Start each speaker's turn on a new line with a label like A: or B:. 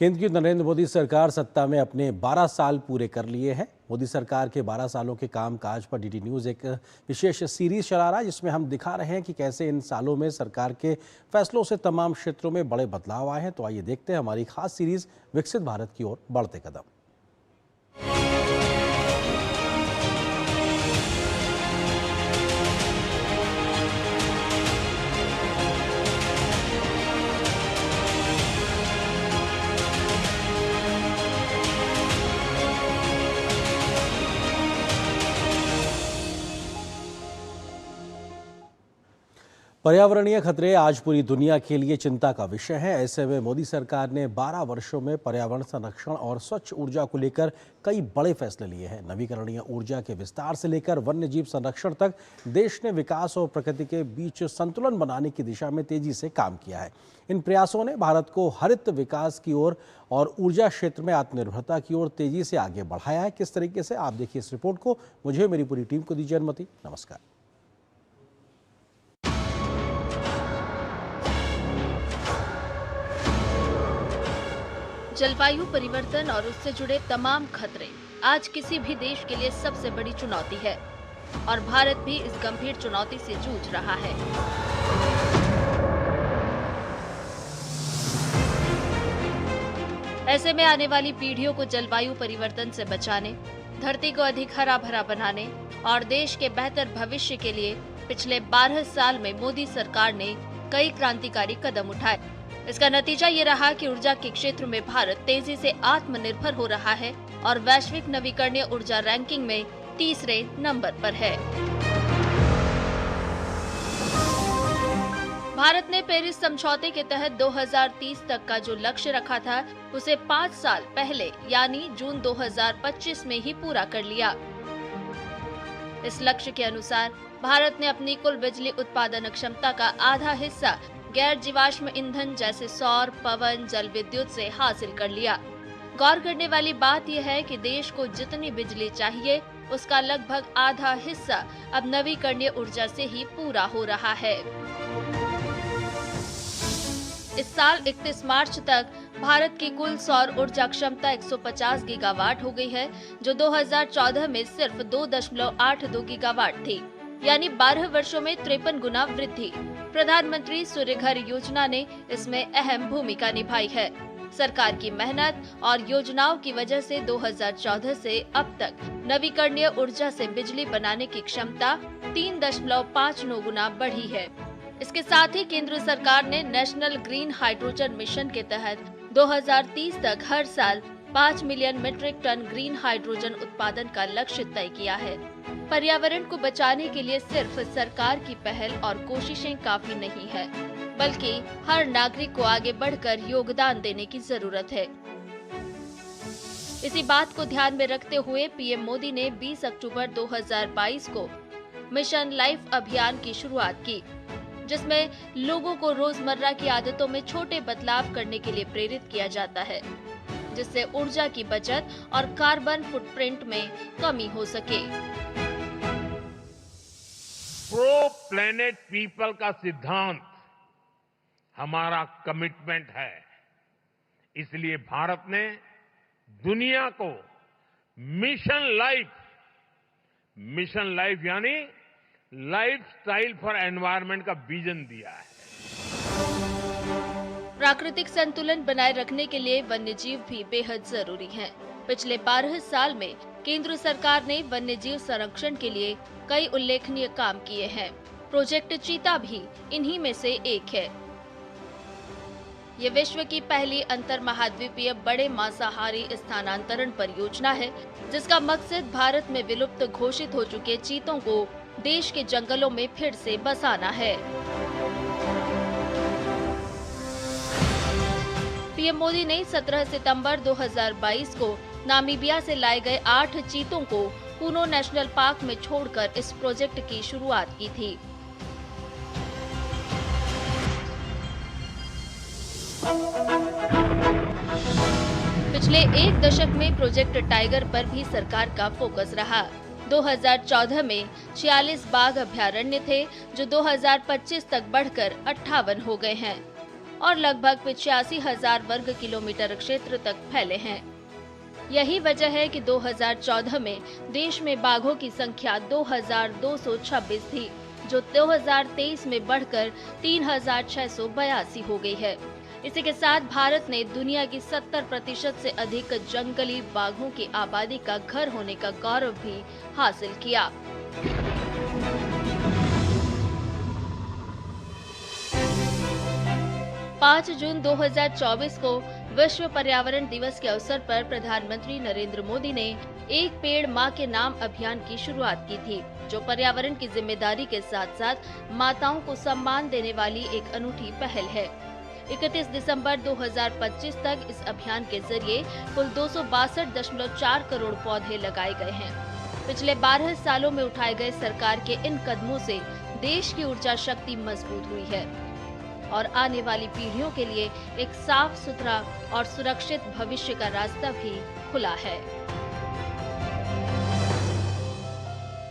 A: केंद्र की नरेंद्र मोदी सरकार सत्ता में अपने 12 साल पूरे कर लिए हैं। मोदी सरकार के 12 सालों के कामकाज पर डीडी न्यूज़ एक विशेष सीरीज चला रहा है, जिसमें हम दिखा रहे हैं कि कैसे इन सालों में सरकार के फैसलों से तमाम क्षेत्रों में बड़े बदलाव आए हैं। तो आइए देखते हैं हमारी खास सीरीज विकसित भारत की ओर बढ़ते कदम। पर्यावरणीय खतरे आज पूरी दुनिया के लिए चिंता का विषय है। ऐसे में मोदी सरकार ने 12 वर्षों में पर्यावरण संरक्षण और स्वच्छ ऊर्जा को लेकर कई बड़े फैसले लिए हैं। नवीकरणीय ऊर्जा के विस्तार से लेकर वन्य जीव संरक्षण तक देश ने विकास और प्रकृति के बीच संतुलन बनाने की दिशा में तेजी से काम किया है। इन प्रयासों ने भारत को हरित विकास की ओर और ऊर्जा क्षेत्र में आत्मनिर्भरता की ओर तेजी से आगे बढ़ाया है। किस तरीके से, आप देखिए इस रिपोर्ट को। मुझे मेरी पूरी टीम को दीजिए अनुमति। नमस्कार।
B: जलवायु परिवर्तन और उससे जुड़े तमाम खतरे आज किसी भी देश के लिए सबसे बड़ी चुनौती है और भारत भी इस गंभीर चुनौती से जूझ रहा है। ऐसे में आने वाली पीढ़ियों को जलवायु परिवर्तन से बचाने, धरती को अधिक हरा भरा बनाने और देश के बेहतर भविष्य के लिए पिछले 12 साल में मोदी सरकार ने कई क्रांतिकारी कदम उठाए। इसका नतीजा ये रहा कि ऊर्जा के क्षेत्र में भारत तेजी से आत्मनिर्भर हो रहा है और वैश्विक नवीकरणीय ऊर्जा रैंकिंग में तीसरे नंबर पर है। भारत ने पेरिस समझौते के तहत 2030 तक का जो लक्ष्य रखा था, उसे 5 साल पहले यानी जून 2025 में ही पूरा कर लिया। इस लक्ष्य के अनुसार भारत ने अपनी कुल बिजली उत्पादन क्षमता का आधा हिस्सा गैर जीवाश्म ईंधन जैसे सौर, पवन, जल विद्युत से हासिल कर लिया। गौर करने वाली बात यह है कि देश को जितनी बिजली चाहिए, उसका लगभग आधा हिस्सा अब नवीकरणीय ऊर्जा से ही पूरा हो रहा है। इस साल 31 मार्च तक भारत की कुल सौर ऊर्जा क्षमता 150 गीगावाट हो गई है, जो 2014 में सिर्फ 2.82 गीगावाट थी, यानी 12 वर्षों में 53 गुना वृद्धि। प्रधानमंत्री सूर्य घर योजना ने इसमें अहम भूमिका निभाई है। सरकार की मेहनत और योजनाओं की वजह से 2014 से अब तक नवीकरणीय ऊर्जा से बिजली बनाने की क्षमता 3.59 गुना बढ़ी है। इसके साथ ही केंद्र सरकार ने नेशनल ग्रीन हाइड्रोजन मिशन के तहत 2030 तक हर साल 5 million metric tonne green hydrogen उत्पादन का लक्ष्य तय किया है। पर्यावरण को बचाने के लिए सिर्फ सरकार की पहल और कोशिशें काफी नहीं है, बल्कि हर नागरिक को आगे बढ़कर योगदान देने की जरूरत है। इसी बात को ध्यान में रखते हुए पीएम मोदी ने 20 अक्टूबर 2022 को मिशन लाइफ अभियान की शुरुआत की, जिसमें लोगों को रोजमर्रा की आदतों में छोटे बदलाव करने के लिए प्रेरित किया जाता है, जिससे ऊर्जा की बचत और कार्बन फुटप्रिंट में कमी हो सके।
C: प्रो प्लेनेट पीपल का सिद्धांत हमारा कमिटमेंट है। इसलिए भारत ने दुनिया को मिशन लाइफ यानी लाइफस्टाइल फॉर एनवायरनमेंट का विजन दिया है।
B: प्राकृतिक संतुलन बनाए रखने के लिए वन्यजीव भी बेहद जरूरी हैं। पिछले 12 साल में केंद्र सरकार ने वन्यजीव संरक्षण के लिए कई उल्लेखनीय काम किए हैं। प्रोजेक्ट चीता भी इन्हीं में से एक है। ये विश्व की पहली अंतर महाद्वीपीय बड़े मांसाहारी स्थानांतरण परियोजना है, जिसका मकसद भारत में विलुप्त घोषित हो चुके चीतों को देश के जंगलों में फिर से बसाना है। पीएम मोदी ने 17 सितंबर 2022 को नामीबिया से लाए गए 8 चीतों को कूनो नेशनल पार्क में छोड़कर इस प्रोजेक्ट की शुरुआत की थी। पिछले एक दशक में प्रोजेक्ट टाइगर पर भी सरकार का फोकस रहा। 2014 में 46 बाघ अभयारण्य थे, जो 2025 तक बढ़कर 58 हो गए हैं। और लगभग 85,000 वर्ग किलोमीटर क्षेत्र तक फैले हैं। यही वजह है कि 2014 में देश में बाघों की संख्या 2,226 थी, जो 2023 में बढ़कर 3,682 हो गई है। इसी के साथ भारत ने दुनिया की 70% से अधिक जंगली बाघों की आबादी का घर होने का गौरव भी हासिल किया। पाँच जून 2024 को विश्व पर्यावरण दिवस के अवसर पर प्रधानमंत्री नरेंद्र मोदी ने एक पेड़ माँ के नाम अभियान की शुरुआत की थी, जो पर्यावरण की जिम्मेदारी के साथ साथ माताओं को सम्मान देने वाली एक अनूठी पहल है। 31 दिसंबर 2025 तक इस अभियान के जरिए कुल 262.4 करोड़ पौधे लगाए गए हैं। पिछले 12 सालों में उठाए गए सरकार के इन कदमों से देश की ऊर्जा शक्ति मजबूत हुई है और आने वाली पीढ़ियों के लिए एक साफ सुथरा और सुरक्षित भविष्य का रास्ता भी खुला है।